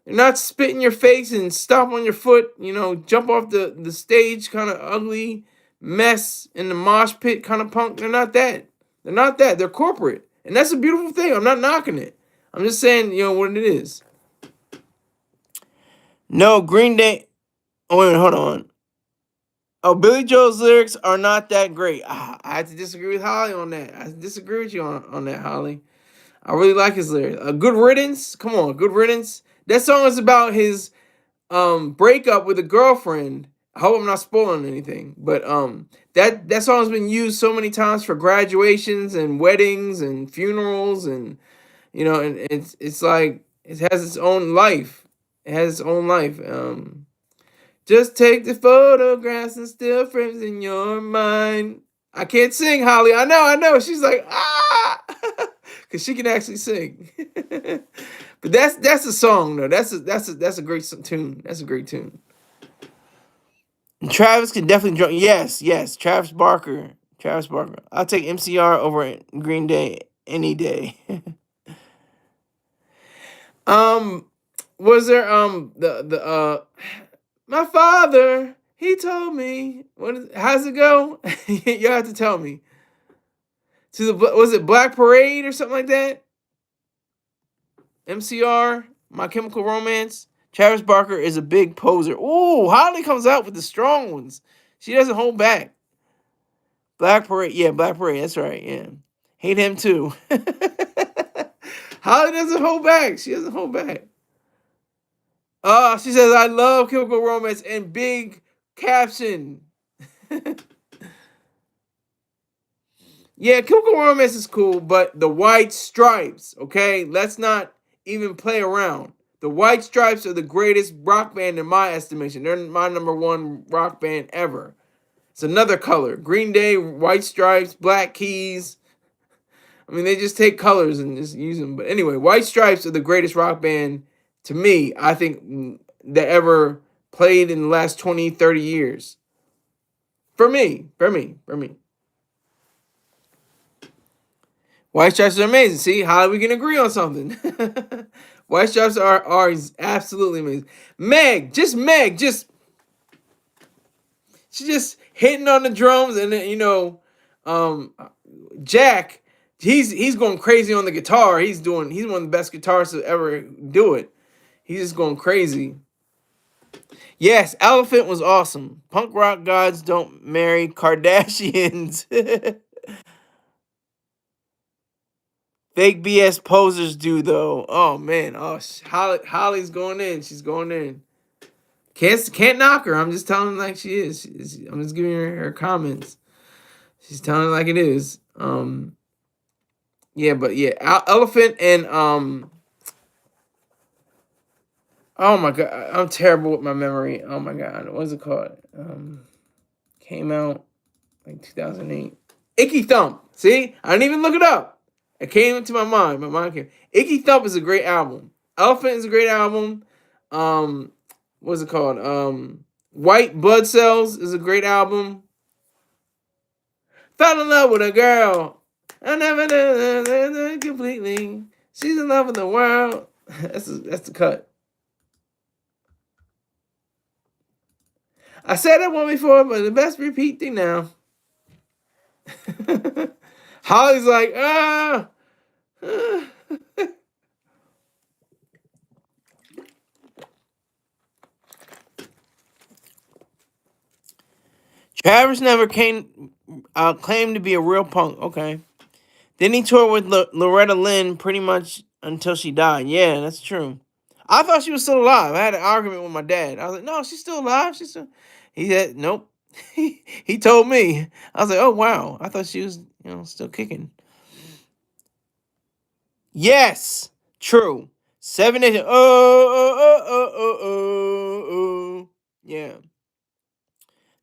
not spit in your face and stomp on your foot, jump off the stage kind of ugly mess in the mosh pit kind of punk. They're not that. They're not that. They're corporate. And that's a beautiful thing. I'm not knocking it. I'm just saying, what it is. No, Green Day. Oh, wait, hold on. Oh, Billy Joel's lyrics are not that great. I have to disagree with Holly on that. I disagree with you on that, Holly. I really like his lyrics. Good Riddance. Come on, Good Riddance. That song is about his breakup with a girlfriend. I hope I'm not spoiling anything, but that song has been used so many times for graduations and weddings and funerals, and and it's like it has its own life. It has its own life. Just take the photographs and still frames in your mind. I can't sing, Holly. I know. She's like, ah, because she can actually sing. But that's a song though. That's a great tune. That's a great tune. And Travis can definitely join. Yes. Travis Barker. I'll take MCR over Green Day any day. Was there My father, he told me. How's it go? You have to tell me. Was it Black Parade or something like that? MCR, My Chemical Romance. Travis Barker is a big poser. Ooh, Holly comes out with the strong ones. She doesn't hold back. Black Parade, yeah, Black Parade. That's right. Yeah, hate him too. Holly doesn't hold back. She doesn't hold back. She says I love Chemical Romance and big caption. Yeah, Chemical Romance is cool, but the White Stripes, okay? Let's not even play around. The White Stripes are the greatest rock band in my estimation. They're my number one rock band ever. It's another color. Green Day, White Stripes, Black Keys. I mean, they just take colors and just use them. But anyway, White Stripes are the greatest rock band to me, I think, that ever played in the last 20, 30 years. For me. White Stripes are amazing. See, how we can agree on something? White Stripes are absolutely amazing. Meg, she just hitting on the drums, and then Jack, he's going crazy on the guitar. He's one of the best guitarists to ever do it. He's just going crazy. Yes, Elephant was awesome. Punk rock gods don't marry Kardashians. Fake BS posers do though. Oh man. Oh, Holly's going in. She's going in. Can't knock her. I'm just telling her like she is. I'm just giving her comments. She's telling it like it is. Yeah, but yeah, Elephant and Oh my god, I'm terrible with my memory. Oh my god, what's it called? Came out like 2008. Icky Thump. See, I didn't even look it up. It came into my mind. My mind came. Icky Thump is a great album. Elephant is a great album. What's it called? White Blood Cells is a great album. Fell in love with a girl. I never did completely. She's in love with the world. That's the cut. I said that one before, but the best repeat thing now. Holly's like, Travis never claimed to be a real punk. Okay. Then he toured with Loretta Lynn pretty much until she died. Yeah, that's true. I thought she was still alive. I had an argument with my dad. I was like, no, she's still alive. He said, nope. He told me. I was like, oh, wow. I thought she was, still kicking. Yes, true. 7 Nation. Oh. Yeah.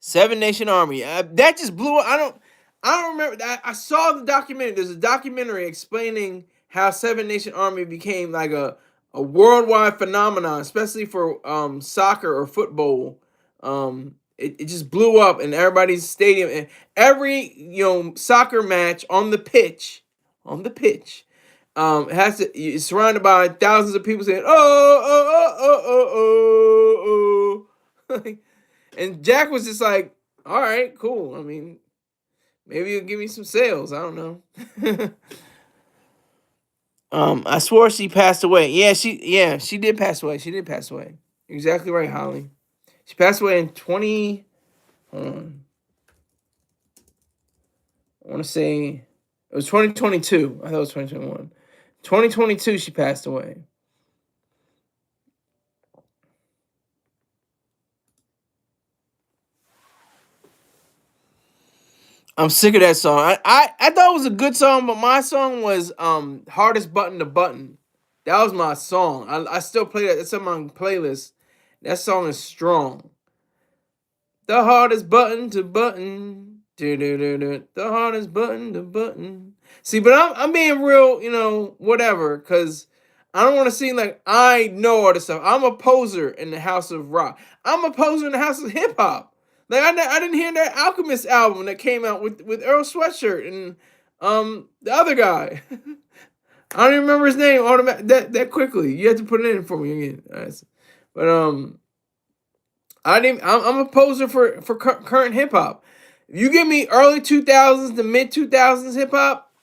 7 Nation Army. That just blew up. I don't remember. I saw the documentary. There's a documentary explaining how 7 Nation Army became like a worldwide phenomenon, especially for soccer or football. It just blew up in everybody's stadium, and every soccer match on the pitch, it's surrounded by thousands of people saying oh. And Jack was just like, all right, cool. I mean, maybe you'll give me some sales. I don't know. I swore she passed away. Yeah, she did pass away. She did pass away. Exactly right, Holly. She passed away in 20. Hold on. I want to say it was 2022. I thought it was 2021. 2022, she passed away. I'm sick of that song. I thought it was a good song, but my song was Hardest Button to Button. That was my song. I still play that. It's on my playlist. That song is strong. The hardest button to button. The hardest button to button. See, but I'm being real, whatever, because I don't want to seem like I know all this stuff. I'm a poser in the house of rock. I'm a poser in the house of hip hop. Like I didn't hear that Alchemist album that came out with Earl Sweatshirt and the other guy. I don't even remember his name that quickly. You have to put it in for me again. Right. But I'm a poser for current hip hop. If you give me early 2000s to mid 2000s hip hop,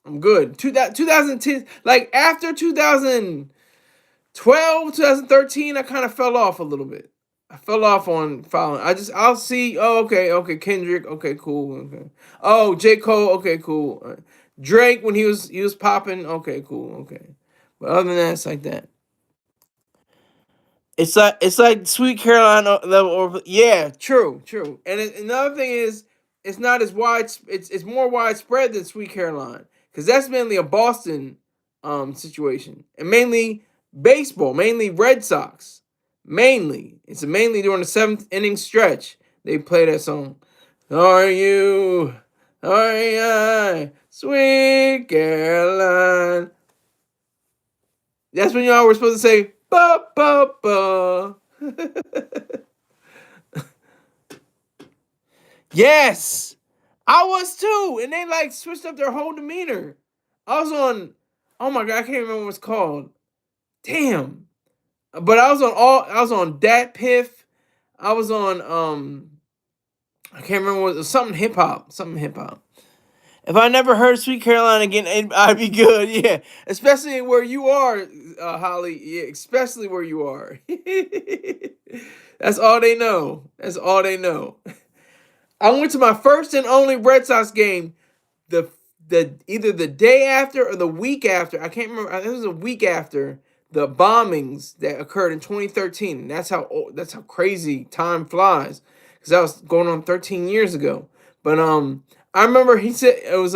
I'm good. 2010, like after 2012, 2013, I kind of fell off a little bit. I fell off on following. I'll see. Oh, okay, Kendrick, okay, cool. Okay. Oh, J. Cole, okay, cool. Drake when he was popping, okay, cool, okay. But other than that, it's like that. It's like Sweet Carolina level, or yeah, true. And another thing is, it's not as wide. It's more widespread than Sweet Caroline, because that's mainly a Boston situation, and mainly baseball, mainly Red Sox, mainly. It's mainly during the seventh inning stretch they play that song. Are you? Are I? Sweet Caroline. That's when y'all were supposed to say ba ba ba. Yes, I was too, and they like switched up their whole demeanor. I was on, oh my god, I can't remember what it's called. Damn, but I was on Dat Piff. I was on I can't remember what it was, something hip hop. If I never heard Sweet Caroline again, I'd be good. Yeah, especially where you are, Holly. Yeah, especially where you are. That's all they know. That's all they know. I went to my first and only Red Sox game the either the day after or the week after. I can't remember. I think it was a week after the bombings that occurred in 2013. And that's how crazy time flies, because that was going on 13 years ago. But I remember he said it was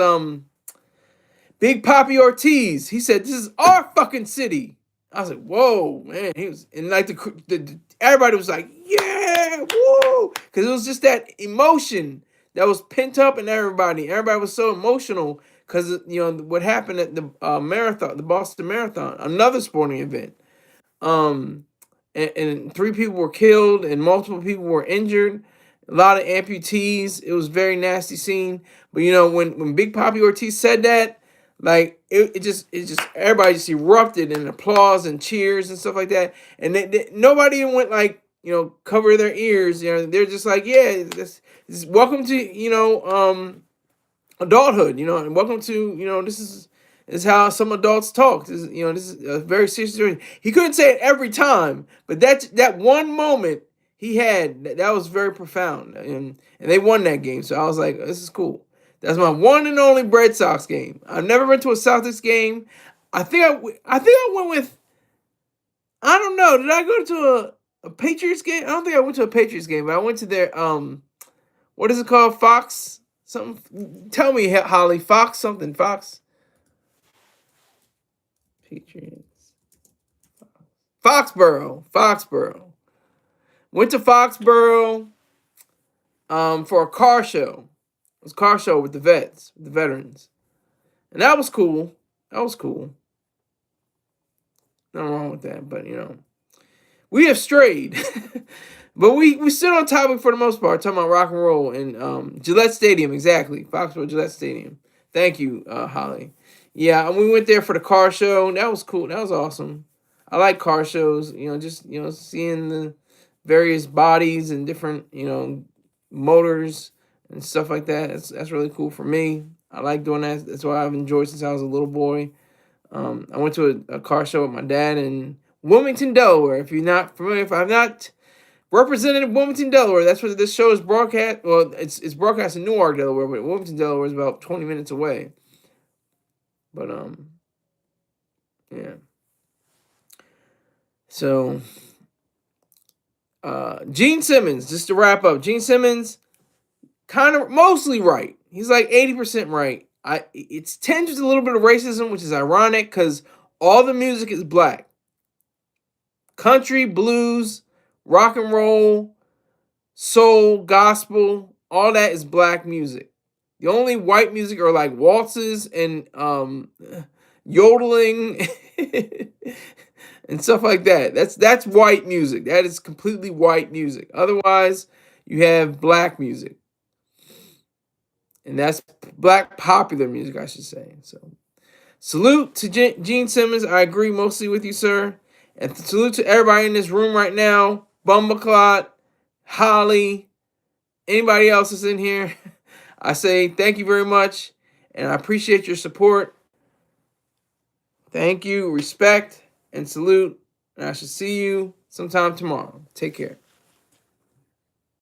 Big Papi Ortiz. He said, "This is our fucking city." I was like, "Whoa, man!" He was, and like everybody was like, "Yeah, woo!" Because it was just that emotion that was pent up in everybody. Everybody was so emotional because what happened at the marathon, the Boston Marathon, another sporting event. Um, and three people were killed and multiple people were injured. A lot of amputees. It was a very nasty scene. But when Big Papi Ortiz said that, like it just everybody just erupted in applause and cheers and stuff like that. And nobody even went like cover their ears. They're just like, yeah, this welcome to adulthood. And welcome to this is how some adults talk. This is a very serious situation. He couldn't say it every time, but that one moment he had that was very profound, and they won that game. So I was like, this is cool. That's my one and only Red Sox game. I've never been to a Celtics game. I think I went with, I don't know. Did I go to a Patriots game? I don't think I went to a Patriots game, but I went to their what is it called? Fox something. Tell me, Holly. Fox something. Fox. Patriots. Foxborough. Went to Foxborough for a car show. It was a car show with the veterans. And that was cool. Nothing wrong with that, but we have strayed. But we stood on topic for the most part, talking about rock and roll and Gillette Stadium, exactly. Foxborough Gillette Stadium. Thank you, Holly. Yeah, and we went there for the car show. That was cool. That was awesome. I like car shows, just seeing the various bodies and different, motors and stuff like that. That's really cool for me. I like doing that. That's what I've enjoyed since I was a little boy. I went to a car show with my dad in Wilmington, Delaware. If you're not familiar, if I've not represented Wilmington, Delaware, that's where this show is broadcast. Well, it's broadcast in Newark, Delaware, but Wilmington, Delaware is about 20 minutes away. But yeah. So Gene Simmons, just to wrap up, Gene Simmons kind of mostly right. He's like 80% right. It's tinged with a little bit of racism, which is ironic because all the music is black. Country, blues, rock and roll, soul, gospel, all that is black music. The only white music are like waltzes and yodeling and stuff like that. That's white music. That is completely white music. Otherwise, you have black music. And that's black popular music, I should say. So, salute to Gene Simmons. I agree mostly with you, sir. And salute to everybody in this room right now. Bumbleclot, Holly, anybody else that's in here, I say thank you very much, and I appreciate your support. Thank you, respect, and salute. And I shall see you sometime tomorrow. Take care.